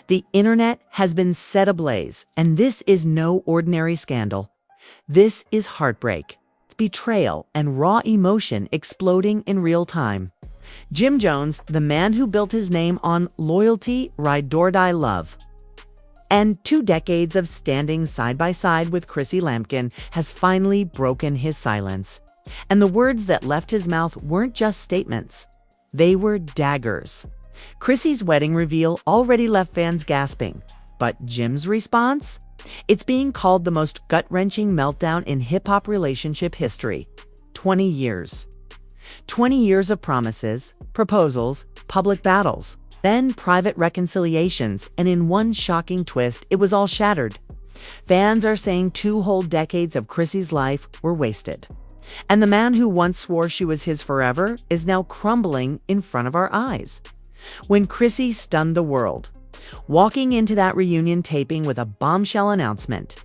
The internet has been set ablaze, and this is no ordinary scandal. This is heartbreak, betrayal, and raw emotion exploding in real time. Jim Jones, the man who built his name on loyalty, ride-or-die love, and 2 decades of standing side by side with Chrissy Lampkin, has finally broken his silence. And the words that left his mouth weren't just statements. They were daggers. Chrissy's wedding reveal already left fans gasping. But Jim's response? It's being called the most gut-wrenching meltdown in hip-hop relationship history. 20 years. 20 years of promises, proposals, public battles, then private reconciliations, and in one shocking twist, it was all shattered. Fans are saying 2 whole decades of Chrissy's life were wasted. And the man who once swore she was his forever is now crumbling in front of our eyes. When Chrissy stunned the world, walking into that reunion taping with a bombshell announcement.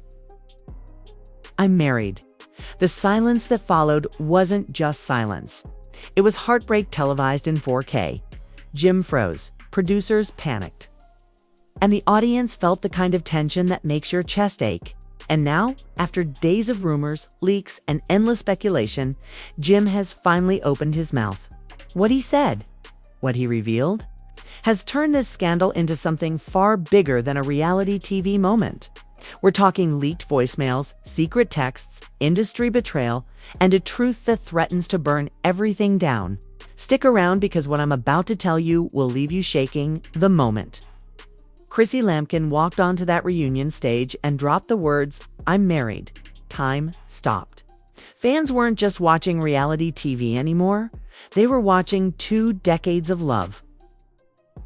"I'm married." The silence that followed wasn't just silence. It was heartbreak televised in 4K. Jim froze. Producers panicked. And the audience felt the kind of tension that makes your chest ache. And now, after days of rumors, leaks, and endless speculation, Jim has finally opened his mouth. What he said, what he revealed, has turned this scandal into something far bigger than a reality TV moment. We're talking leaked voicemails, secret texts, industry betrayal, and a truth that threatens to burn everything down. Stick around because what I'm about to tell you will leave you shaking the moment. Chrissy Lampkin walked onto that reunion stage and dropped the words, "I'm married." Time stopped. Fans weren't just watching reality TV anymore. They were watching 2 decades of love,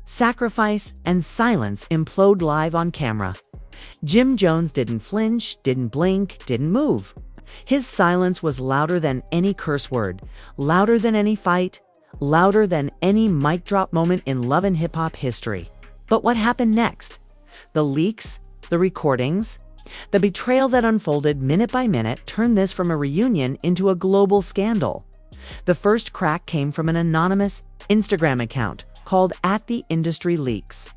sacrifice, and silence implode live on camera. Jim Jones didn't flinch, didn't blink, didn't move. His silence was louder than any curse word, louder than any fight, louder than any mic drop moment in love and hip-hop history. But what happened next? The leaks, the recordings, the betrayal that unfolded minute by minute turned this from a reunion into a global scandal. The first crack came from an anonymous Instagram account called @TheIndustryLeaks.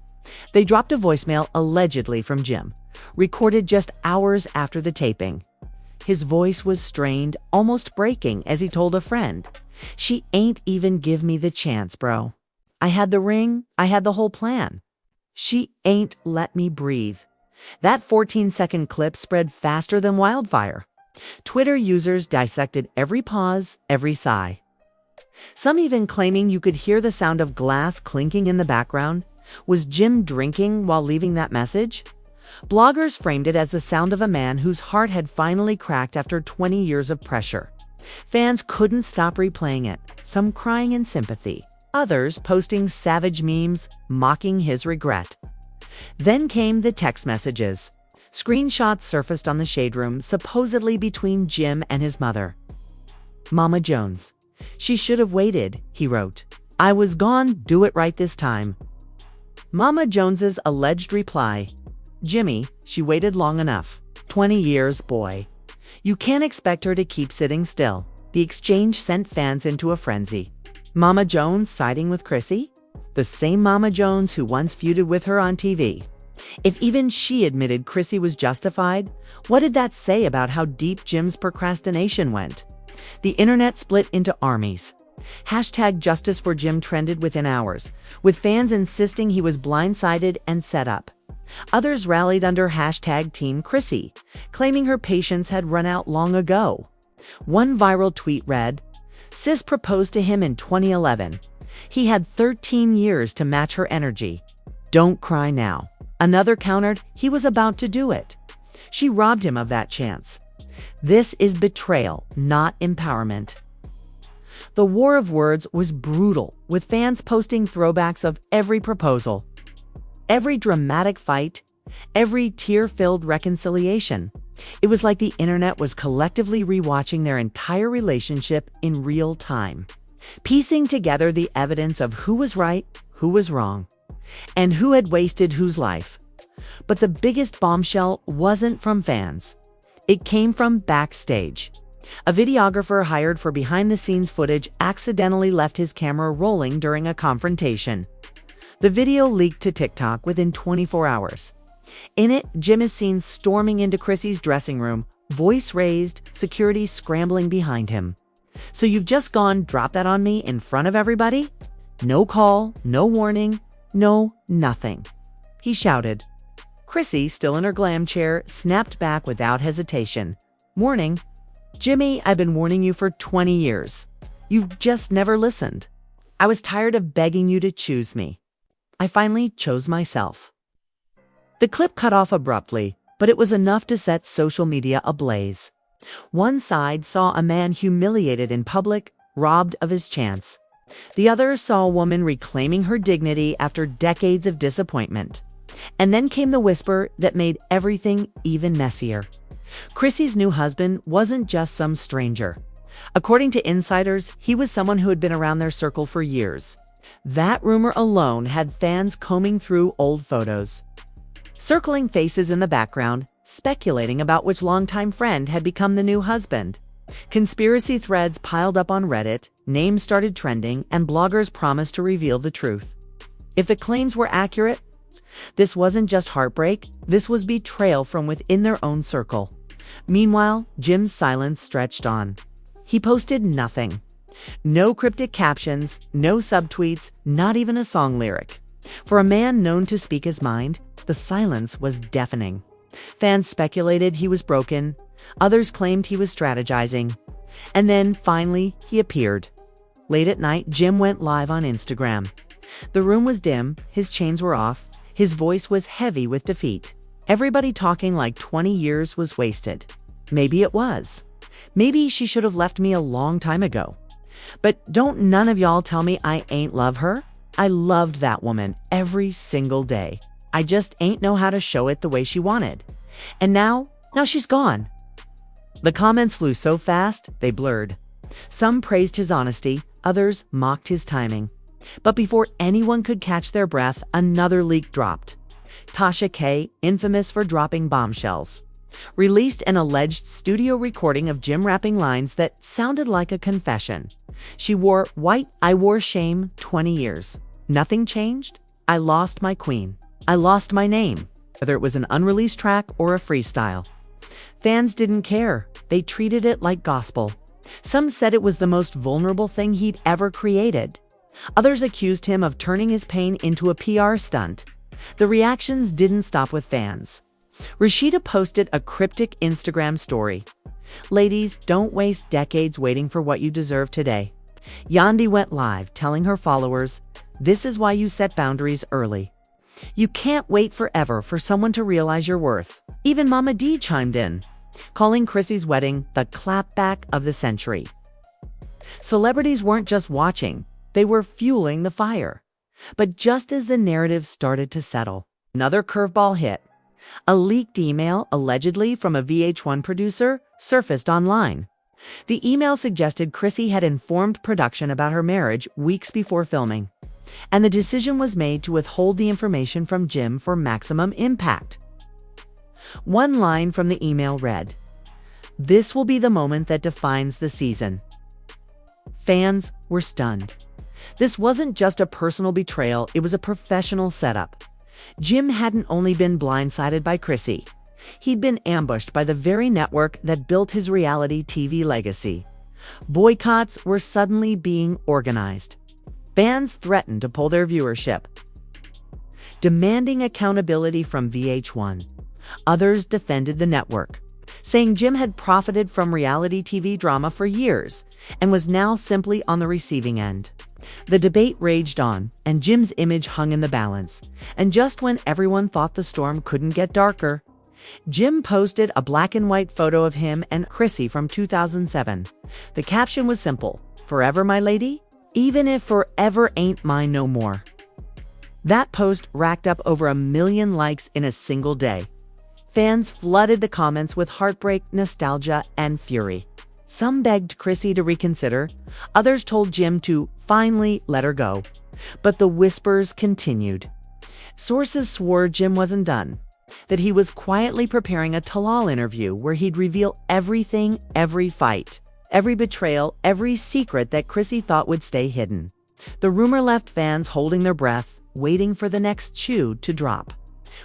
They dropped a voicemail allegedly from Jim, recorded just hours after the taping. His voice was strained, almost breaking, as he told a friend, "She ain't even give me the chance, bro. I had the ring, I had the whole plan. She ain't let me breathe." That 14-second clip spread faster than wildfire. Twitter users dissected every pause, every sigh. Some even claiming you could hear the sound of glass clinking in the background. Was Jim drinking while leaving that message? Bloggers framed it as the sound of a man whose heart had finally cracked after 20 years of pressure. Fans couldn't stop replaying it, some crying in sympathy, others posting savage memes mocking his regret. Then came the text messages. Screenshots surfaced on the shade room, supposedly between Jim and his mother. "Mama Jones. She should have waited," he wrote. "I was gone, do it right this time." Mama Jones's alleged reply, "Jimmy, she waited long enough. 20 years, boy. You can't expect her to keep sitting still." The exchange sent fans into a frenzy. Mama Jones siding with Chrissy? The same Mama Jones who once feuded with her on TV. If even she admitted Chrissy was justified, what did that say about how deep Jim's procrastination went? The internet split into armies. #Justice for Jim trended within hours, with fans insisting he was blindsided and set up. Others rallied under #Team Chrissy, claiming her patience had run out long ago. One viral tweet read, "Sis proposed to him in 2011. He had 13 years to match her energy. Don't cry now." Another countered, "He was about to do it. She robbed him of that chance." This is betrayal, not empowerment. The war of words was brutal, with fans posting throwbacks of every proposal, every dramatic fight, every tear-filled reconciliation. It was like the internet was collectively rewatching their entire relationship in real time, piecing together the evidence of who was right, who was wrong, and who had wasted whose life. But the biggest bombshell wasn't from fans. It came from backstage. A videographer hired for behind-the-scenes footage accidentally left his camera rolling during a confrontation. The video leaked to TikTok within 24 hours. In it, Jim is seen storming into Chrissy's dressing room, voice raised, security scrambling behind him. "So you've just gone drop that on me in front of everybody? No call, no warning, no nothing," he shouted. Chrissy, still in her glam chair, snapped back without hesitation. "Warning? Jimmy, I've been warning you for 20 years. You've just never listened. I was tired of begging you to choose me. I finally chose myself." The clip cut off abruptly, but it was enough to set social media ablaze. One side saw a man humiliated in public, robbed of his chance. The other saw a woman reclaiming her dignity after decades of disappointment. And then came the whisper that made everything even messier. Chrissy's new husband wasn't just some stranger. According to insiders, he was someone who had been around their circle for years. That rumor alone had fans combing through old photos, circling faces in the background, speculating about which longtime friend had become the new husband. Conspiracy threads piled up on Reddit, names started trending, and bloggers promised to reveal the truth. If the claims were accurate, this wasn't just heartbreak, this was betrayal from within their own circle. Meanwhile, Jim's silence stretched on. He posted nothing. No cryptic captions, no subtweets, not even a song lyric. For a man known to speak his mind, the silence was deafening. Fans speculated he was broken. Others claimed he was strategizing. And then, finally, he appeared. Late at night, Jim went live on Instagram. The room was dim, his chains were off, his voice was heavy with defeat. Everybody talking like 20 years was wasted. Maybe it was. Maybe she should have left me a long time ago. But don't none of y'all tell me I ain't love her. I loved that woman every single day. I just ain't know how to show it the way she wanted. And now she's gone. The comments flew so fast, they blurred. Some praised his honesty, others mocked his timing. But before anyone could catch their breath, another leak dropped. Tasha K, infamous for dropping bombshells, released an alleged studio recording of Jim rapping lines that sounded like a confession. She wore white, "I wore shame 20 years. Nothing changed. I lost my queen. I lost my name," whether it was an unreleased track or a freestyle. Fans didn't care. They treated it like gospel. Some said it was the most vulnerable thing he'd ever created. Others accused him of turning his pain into a PR stunt. The reactions didn't stop with fans. Rashida posted a cryptic Instagram story. "Ladies, don't waste decades waiting for what you deserve today." Yandi went live, telling her followers, "This is why you set boundaries early. You can't wait forever for someone to realize your worth." Even Mama D chimed in, calling Chrissy's wedding the clapback of the century. Celebrities weren't just watching, they were fueling the fire. But just as the narrative started to settle, another curveball hit. A leaked email, allegedly from a VH1 producer, surfaced online. The email suggested Chrissy had informed production about her marriage weeks before filming, and the decision was made to withhold the information from Jim for maximum impact. One line from the email read, "This will be the moment that defines the season." Fans were stunned. This wasn't just a personal betrayal, it was a professional setup. Jim hadn't only been blindsided by Chrissy. He'd been ambushed by the very network that built his reality TV legacy. Boycotts were suddenly being organized. Fans threatened to pull their viewership, demanding accountability from VH1. Others defended the network, saying Jim had profited from reality TV drama for years and was now simply on the receiving end. The debate raged on, and Jim's image hung in the balance. And just when everyone thought the storm couldn't get darker, Jim posted a black and white photo of him and Chrissy from 2007. The caption was simple, "Forever, my lady? Even if forever ain't mine no more." That post racked up over 1 million likes in a single day. Fans flooded the comments with heartbreak, nostalgia, and fury. Some begged Chrissy to reconsider. Others told Jim to finally let her go. But the whispers continued. Sources swore Jim wasn't done, that he was quietly preparing a Talal interview where he'd reveal everything, every fight, every betrayal, every secret that Chrissy thought would stay hidden. The rumor left fans holding their breath, waiting for the next shoe to drop.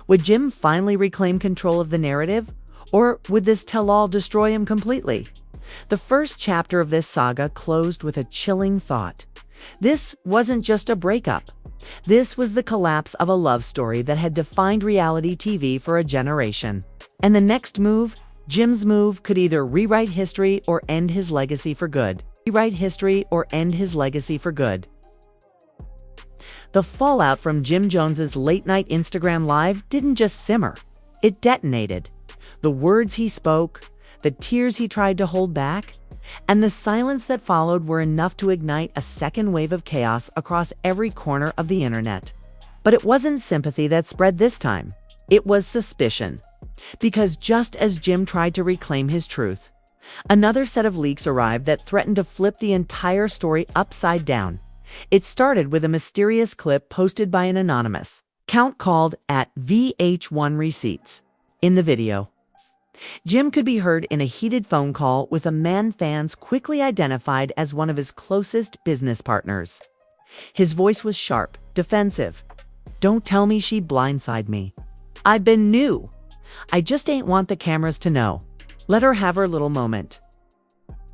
Would Jim finally reclaim control of the narrative, or would this tell-all destroy him completely? The first chapter of this saga closed with a chilling thought. This wasn't just a breakup. This was the collapse of a love story that had defined reality TV for a generation. And the next move, Jim's move, could either rewrite history or end his legacy for good. Rewrite history or end his legacy for good. The fallout from Jim Jones's late-night Instagram Live didn't just simmer. It detonated. The words he spoke, the tears he tried to hold back, and the silence that followed were enough to ignite a second wave of chaos across every corner of the internet. But it wasn't sympathy that spread this time. It was suspicion. Because just as Jim tried to reclaim his truth, another set of leaks arrived that threatened to flip the entire story upside down. It started with a mysterious clip posted by an anonymous account called @VH1Receipts. In the video, Jim could be heard in a heated phone call with a man fans quickly identified as one of his closest business partners. His voice was sharp, defensive. "Don't tell me she blindsided me. I've been new. I just ain't want the cameras to know. Let her have her little moment."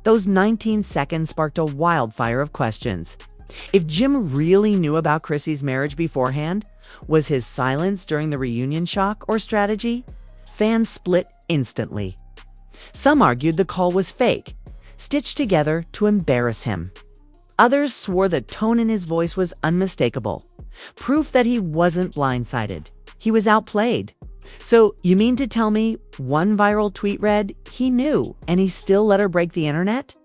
Those 19 seconds sparked a wildfire of questions. If Jim really knew about Chrissy's marriage beforehand, was his silence during the reunion shock or strategy? Fans split instantly. Some argued the call was fake, stitched together to embarrass him. Others swore the tone in his voice was unmistakable, proof that he wasn't blindsided. He was outplayed. "So you mean to tell me," one viral tweet read, "he knew and he still let her break the internet?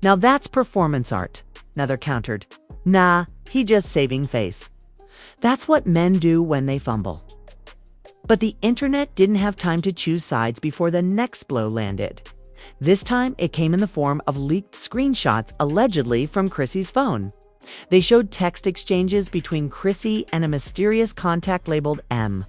Now that's performance art." Another countered, "Nah, he just saving face. That's what men do when they fumble." But the internet didn't have time to choose sides before the next blow landed. This time, it came in the form of leaked screenshots allegedly from Chrissy's phone. They showed text exchanges between Chrissy and a mysterious contact labeled M.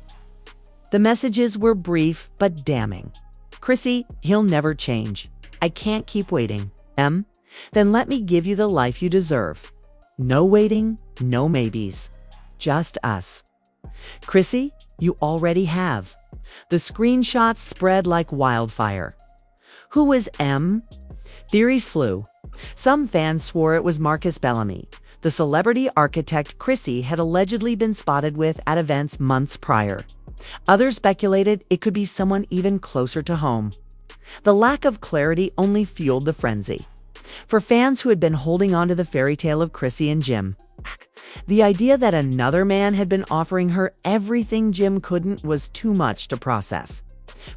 The messages were brief but damning. "Chrissy, he'll never change. I can't keep waiting. M, then let me give you the life you deserve. No waiting, no maybes. Just us. Chrissy, you already have." The screenshots spread like wildfire. Who was M? Theories flew. Some fans swore it was Marcus Bellamy, the celebrity architect Chrissy had allegedly been spotted with at events months prior. Others speculated it could be someone even closer to home. The lack of clarity only fueled the frenzy. For fans who had been holding on to the fairy tale of Chrissy and Jim, the idea that another man had been offering her everything Jim couldn't was too much to process.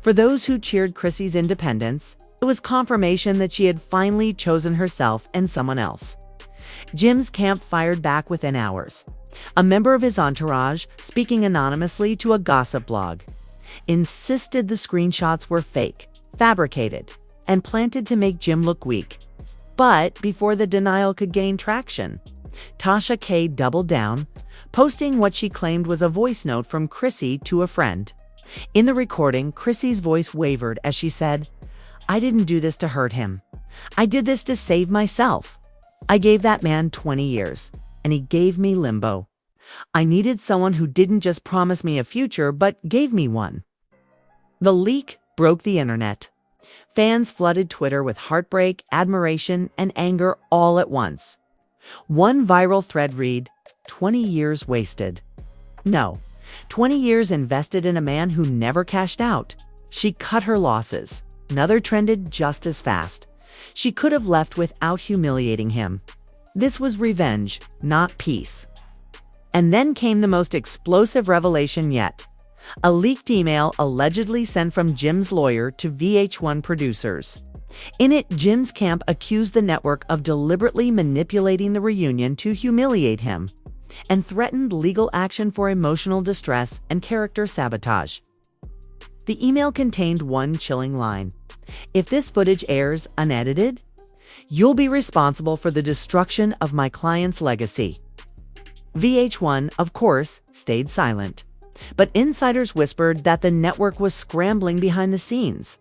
For those who cheered Chrissy's independence, it was confirmation that she had finally chosen herself and someone else. Jim's camp fired back within hours. A member of his entourage, speaking anonymously to a gossip blog, insisted the screenshots were fake, fabricated, and planted to make Jim look weak. But before the denial could gain traction, Tasha K doubled down, posting what she claimed was a voice note from Chrissy to a friend. In the recording, Chrissy's voice wavered as she said, "I didn't do this to hurt him. I did this to save myself. I gave that man 20 years, and he gave me limbo. I needed someone who didn't just promise me a future, but gave me one." The leak broke the internet. Fans flooded Twitter with heartbreak, admiration, and anger all at once. One viral thread read, "20 years wasted." No, 20 years invested in a man who never cashed out. She cut her losses. Another trended just as fast. She could have left without humiliating him. This was revenge, not peace. And then came the most explosive revelation yet. A leaked email allegedly sent from Jim's lawyer to VH1 producers. In it, Jim's camp accused the network of deliberately manipulating the reunion to humiliate him, and threatened legal action for emotional distress and character sabotage. The email contained one chilling line: "If this footage airs unedited, you'll be responsible for the destruction of my client's legacy." VH1, of course, stayed silent. But insiders whispered that the network was scrambling behind the scenes,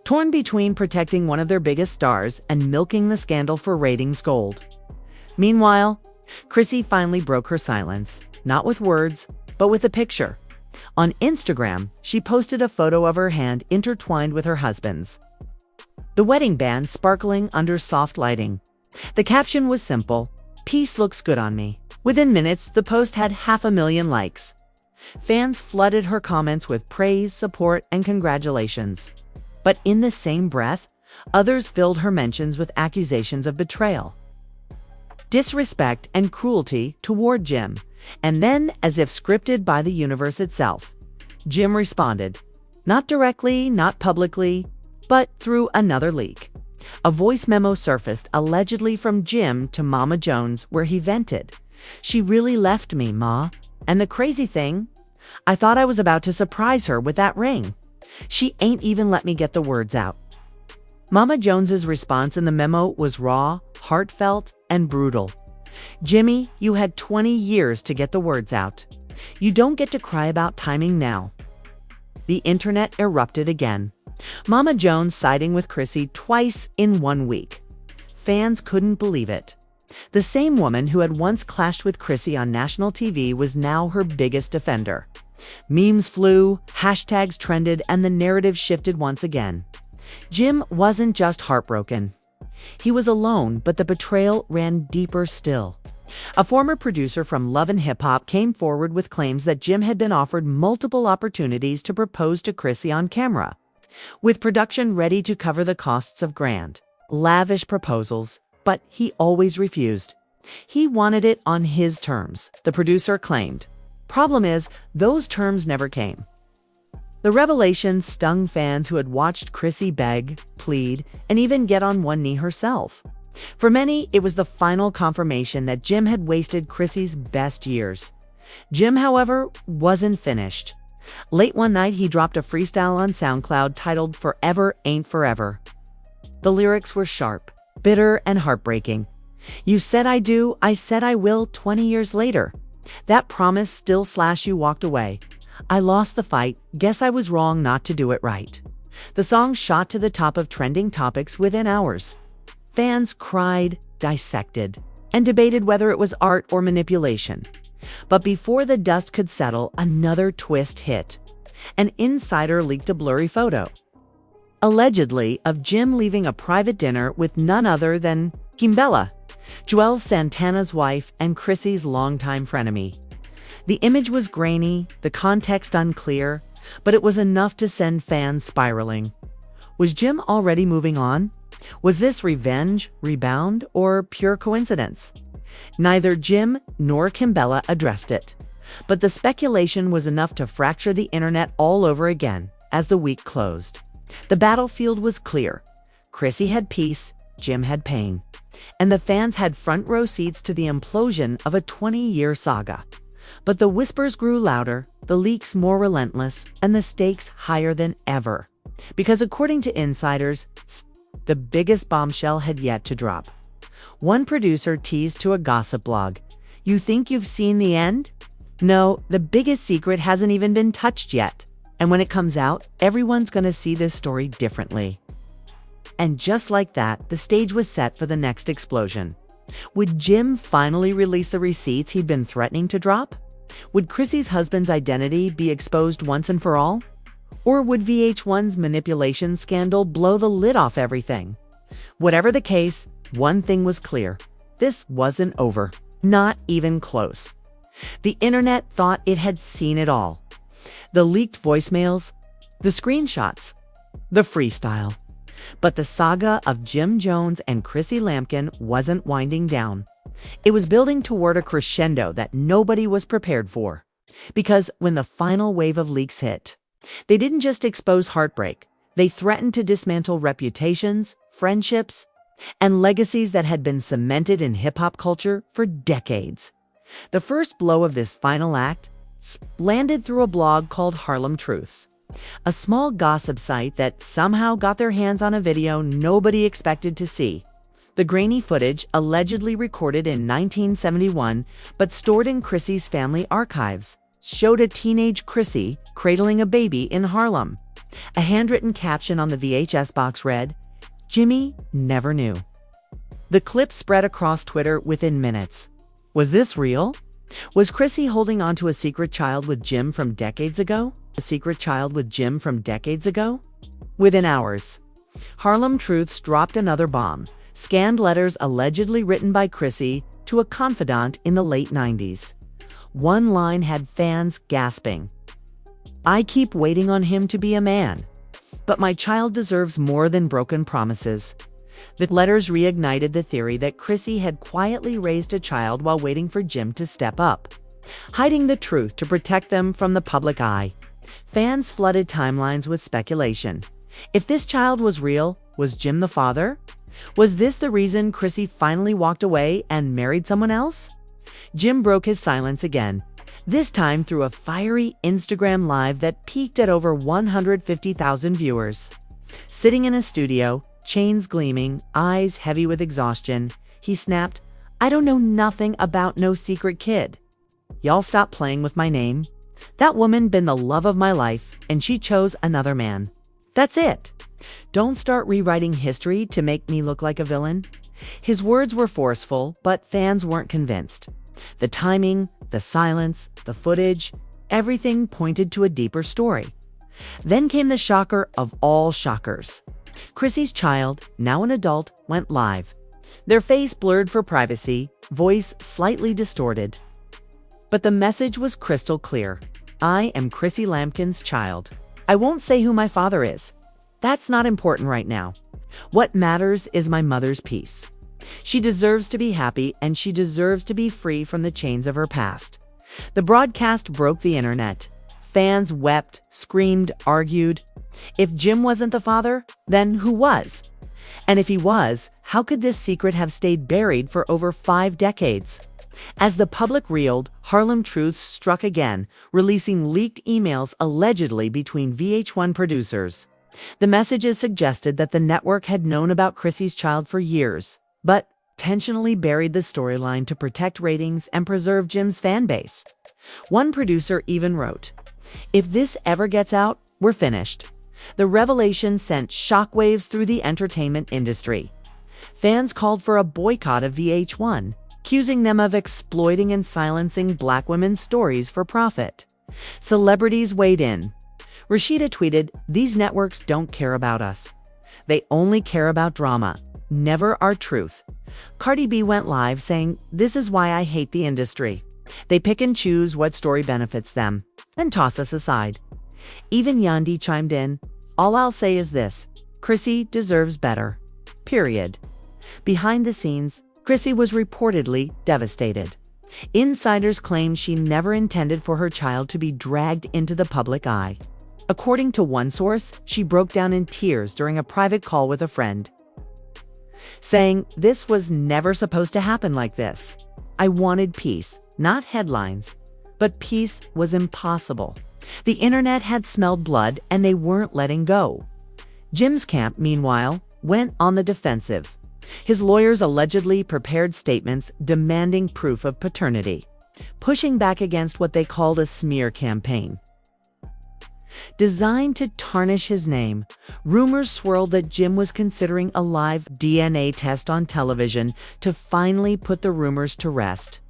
torn between protecting one of their biggest stars and milking the scandal for ratings gold. Meanwhile, Chrissy finally broke her silence. not with words, but with a picture. On Instagram, she posted a photo of her hand intertwined with her husband's, the wedding band sparkling under soft lighting. The caption was simple: "Peace looks good on me." Within minutes, the post had 500,000 likes. Fans flooded her comments with praise, support, and congratulations. But in the same breath, others filled her mentions with accusations of betrayal, disrespect, and cruelty toward Jim. And then, as if scripted by the universe itself, Jim responded. Not directly, not publicly, but through another leak. A voice memo surfaced allegedly from Jim to Mama Jones where he vented, "She really left me, Ma. And the crazy thing, I thought I was about to surprise her with that ring. She ain't even let me get the words out." Mama Jones's response in the memo was raw, heartfelt, and brutal. "Jimmy, you had 20 years to get the words out. You don't get to cry about timing now." The internet erupted again. Mama Jones siding with Chrissy twice in 1 week. Fans couldn't believe it. The same woman who had once clashed with Chrissy on national TV was now her biggest defender. Memes flew, hashtags trended, and the narrative shifted once again. Jim wasn't just heartbroken. He was alone, but the betrayal ran deeper still. A former producer from Love and Hip Hop came forward with claims that Jim had been offered multiple opportunities to propose to Chrissy on camera, with production ready to cover the costs of grand, lavish proposals, but he always refused. He wanted it on his terms, the producer claimed. Problem is, those terms never came. The revelation stung fans who had watched Chrissy beg, plead, and even get on one knee herself. For many, it was the final confirmation that Jim had wasted Chrissy's best years. Jim, however, wasn't finished. Late one night, he dropped a freestyle on SoundCloud titled "Forever Ain't Forever." The lyrics were sharp, bitter, and heartbreaking. "You said I do, I said I will 20 years later. That promise still / you walked away. I lost the fight, guess I was wrong not to do it right." The song shot to the top of trending topics within hours. Fans cried, dissected, and debated whether it was art or manipulation. But before the dust could settle, another twist hit. An insider leaked a blurry photo, allegedly of Jim leaving a private dinner with none other than Kimbella, Joel Santana's wife and Chrissy's longtime frenemy. The image was grainy, the context unclear, but it was enough to send fans spiraling. Was Jim already moving on? Was this revenge, rebound, or pure coincidence? Neither Jim nor Kimbella addressed it, but the speculation was enough to fracture the internet all over again as the week closed. The battlefield was clear. Chrissy had peace, Jim had pain, and the fans had front row seats to the implosion of a 20-year saga. But the whispers grew louder, the leaks more relentless, and the stakes higher than ever. Because according to insiders, the biggest bombshell had yet to drop. One producer teased to a gossip blog, "You think you've seen the end? No, the biggest secret hasn't even been touched yet. And when it comes out, everyone's going to see this story differently." And just like that, the stage was set for the next explosion. Would Jim finally release the receipts he'd been threatening to drop? Would Chrissy's husband's identity be exposed once and for all? Or would VH1's manipulation scandal blow the lid off everything? Whatever the case, one thing was clear. This wasn't over. Not even close. The internet thought it had seen it all. The leaked voicemails, the screenshots, the freestyle. But the saga of Jim Jones and Chrissy Lampkin wasn't winding down. It was building toward a crescendo that nobody was prepared for. Because when the final wave of leaks hit, they didn't just expose heartbreak. They threatened to dismantle reputations, friendships, and legacies that had been cemented in hip-hop culture for decades. The first blow of this final act landed through a blog called Harlem Truths, a small gossip site that somehow got their hands on a video nobody expected to see. The grainy footage, allegedly recorded in 1971 but stored in Chrissy's family archives, showed a teenage Chrissy cradling a baby in Harlem. A handwritten caption on the VHS box read, "Jimmy never knew." The clip spread across Twitter within minutes. Was this real? Was Chrissy holding on to a secret child with Jim from decades ago? A secret child with Jim from decades ago? Within hours, Harlem Truths dropped another bomb. Scanned letters allegedly written by Chrissy to a confidant in the late 90s. One line had fans gasping. "I keep waiting on him to be a man, but my child deserves more than broken promises." The letters reignited the theory that Chrissy had quietly raised a child while waiting for Jim to step up, hiding the truth to protect them from the public eye. Fans flooded timelines with speculation. If this child was real, was Jim the father? Was this the reason Chrissy finally walked away and married someone else? Jim broke his silence again, this time through a fiery Instagram Live that peaked at over 150,000 viewers. Sitting in a studio, chains gleaming, eyes heavy with exhaustion, he snapped, "I don't know nothing about no secret kid. Y'all stop playing with my name. That woman been the love of my life, and she chose another man. That's it. Don't start rewriting history to make me look like a villain." His words were forceful, but fans weren't convinced. The timing, the silence, the footage, everything pointed to a deeper story. Then came the shocker of all shockers. Chrissy's child, now an adult, went live. Their face blurred for privacy, voice slightly distorted. But the message was crystal clear. "I am Chrissy Lampkin's child. I won't say who my father is. That's not important right now. What matters is my mother's peace. She deserves to be happy, and she deserves to be free from the chains of her past." The broadcast broke the internet. Fans wept, screamed, argued. If Jim wasn't the father, then who was? And if he was, how could this secret have stayed buried for over 5 decades? As the public reeled, Harlem Truths struck again, releasing leaked emails allegedly between VH1 producers. The messages suggested that the network had known about Chrissy's child for years, but intentionally buried the storyline to protect ratings and preserve Jim's fan base. One producer even wrote, "If this ever gets out, we're finished." The revelation sent shockwaves through the entertainment industry. Fans called for a boycott of VH1, accusing them of exploiting and silencing Black women's stories for profit. Celebrities weighed in. Rashida tweeted, "These networks don't care about us. They only care about drama, never our truth." Cardi B went live saying, "This is why I hate the industry. They pick and choose what story benefits them, and toss us aside." Even Yandi chimed in, "All I'll say is this, Chrissy deserves better. Period." Behind the scenes, Chrissy was reportedly devastated. Insiders claimed she never intended for her child to be dragged into the public eye. According to one source, she broke down in tears during a private call with a friend, saying, "This was never supposed to happen like this. I wanted peace, not headlines. But peace was impossible. The internet had smelled blood, and they weren't letting go." Jim's camp, meanwhile, went on the defensive. His lawyers allegedly prepared statements demanding proof of paternity, pushing back against what they called a smear campaign. Designed to tarnish his name, rumors swirled that Jim was considering a live DNA test on television to finally put the rumors to rest.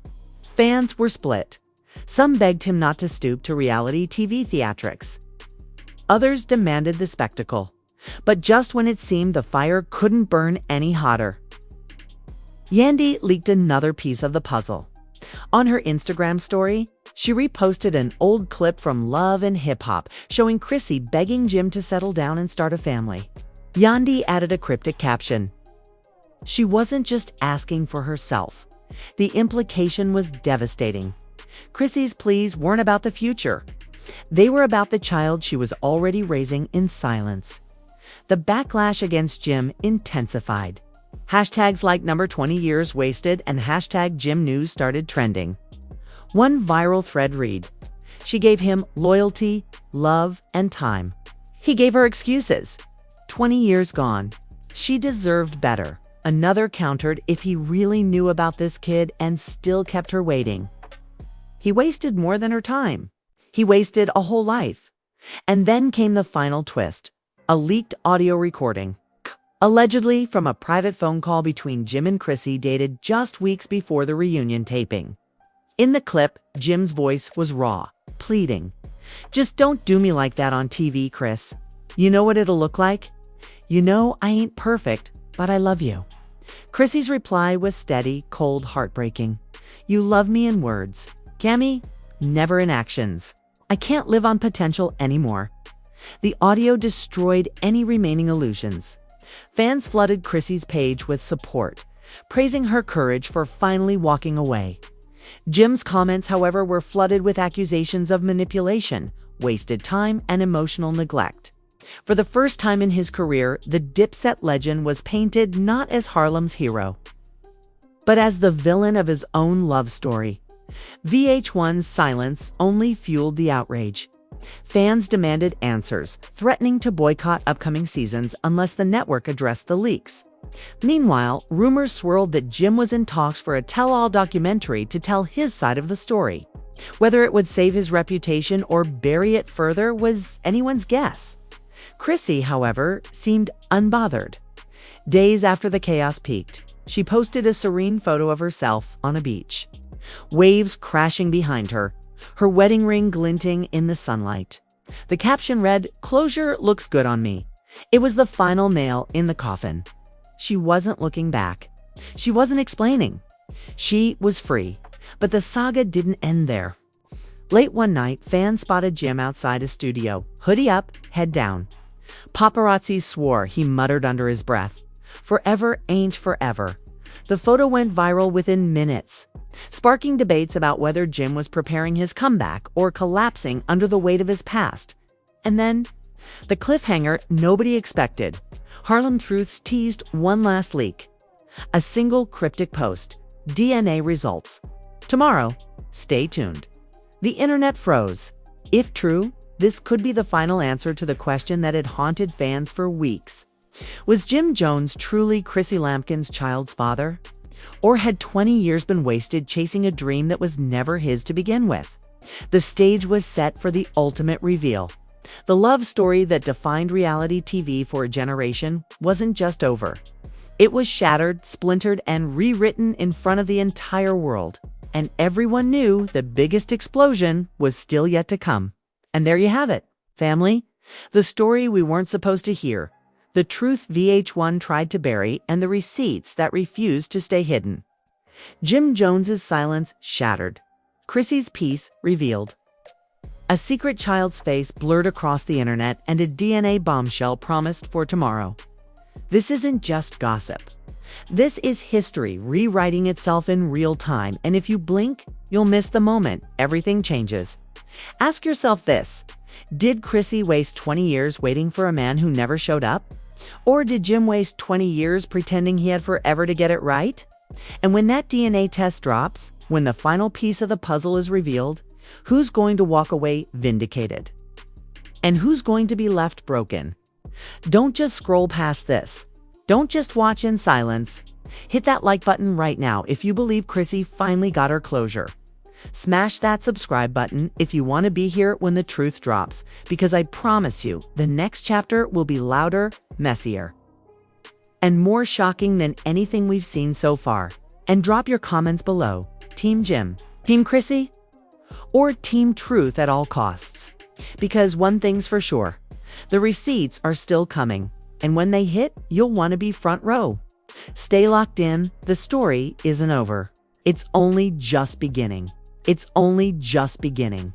Fans were split. Some begged him not to stoop to reality TV theatrics. Others demanded the spectacle. But just when it seemed the fire couldn't burn any hotter, Yandi leaked another piece of the puzzle. On her Instagram story, she reposted an old clip from Love and Hip Hop showing Chrissy begging Jim to settle down and start a family. Yandi added a cryptic caption. She wasn't just asking for herself. The implication was devastating. Chrissy's pleas weren't about the future. They were about the child she was already raising in silence. The backlash against Jim intensified. Hashtags like number 20 years wasted and hashtag Jim News started trending. One viral thread read, "She gave him loyalty, love, and time. He gave her excuses. 20 years gone. She deserved better." Another countered, "If he really knew about this kid and still kept her waiting, he wasted more than her time. He wasted a whole life." And then came the final twist. A leaked audio recording, allegedly from a private phone call between Jim and Chrissy dated just weeks before the reunion taping. In the clip, Jim's voice was raw, pleading. "Just don't do me like that on TV, Chris. You know what it'll look like? You know I ain't perfect, but I love you." Chrissy's reply was steady, cold, heartbreaking. "You love me in words, Cammy, never in actions. I can't live on potential anymore." The audio destroyed any remaining illusions. Fans flooded Chrissy's page with support, praising her courage for finally walking away. Jim's comments, however, were flooded with accusations of manipulation, wasted time, and emotional neglect. For the first time in his career, the Dipset legend was painted not as Harlem's hero, but as the villain of his own love story. VH1's silence only fueled the outrage. Fans demanded answers, threatening to boycott upcoming seasons unless the network addressed the leaks. Meanwhile, rumors swirled that Jim was in talks for a tell-all documentary to tell his side of the story. Whether it would save his reputation or bury it further was anyone's guess. Chrissy, however, seemed unbothered. Days after the chaos peaked, she posted a serene photo of herself on a beach. Waves crashing behind her, her wedding ring glinting in the sunlight. The caption read, "Closure looks good on me." It was the final nail in the coffin. She wasn't looking back. She wasn't explaining. She was free. But the saga didn't end there. Late one night, fans spotted Jim outside his studio, hoodie up, head down. Paparazzi swore, he muttered under his breath, "Forever ain't forever." The photo went viral within minutes, sparking debates about whether Jim was preparing his comeback or collapsing under the weight of his past. And then, the cliffhanger nobody expected. Harlem Truths teased one last leak. A single cryptic post, DNA results. Tomorrow, stay tuned. The internet froze. If true, this could be the final answer to the question that had haunted fans for weeks. Was Jim Jones truly Chrissy Lampkin's child's father? Or had 20 years been wasted chasing a dream that was never his to begin with? The stage was set for the ultimate reveal. The love story that defined reality TV for a generation wasn't just over. It was shattered, splintered, and rewritten in front of the entire world. And everyone knew the biggest explosion was still yet to come. And there you have it, family. The story we weren't supposed to hear. The truth VH1 tried to bury, and the receipts that refused to stay hidden. Jim Jones's silence shattered. Chrissy's peace revealed. A secret child's face blurred across the internet, and a DNA bombshell promised for tomorrow. This isn't just gossip. This is history rewriting itself in real time, and if you blink, you'll miss the moment everything changes. Ask yourself this: did Chrissy waste 20 years waiting for a man who never showed up? Or did Jim waste 20 years pretending he had forever to get it right? And when that DNA test drops, when the final piece of the puzzle is revealed, who's going to walk away vindicated? And who's going to be left broken? Don't just scroll past this. Don't just watch in silence. Hit that like button right now if you believe Chrissy finally got her closure. Smash that subscribe button if you want to be here when the truth drops, because I promise you, the next chapter will be louder, messier, and more shocking than anything we've seen so far. And drop your comments below. Team Jim, Team Chrissy, or Team Truth at all costs. Because one thing's for sure, the receipts are still coming. And when they hit, you'll want to be front row. Stay locked in. The story isn't over. It's only just beginning. It's only just beginning.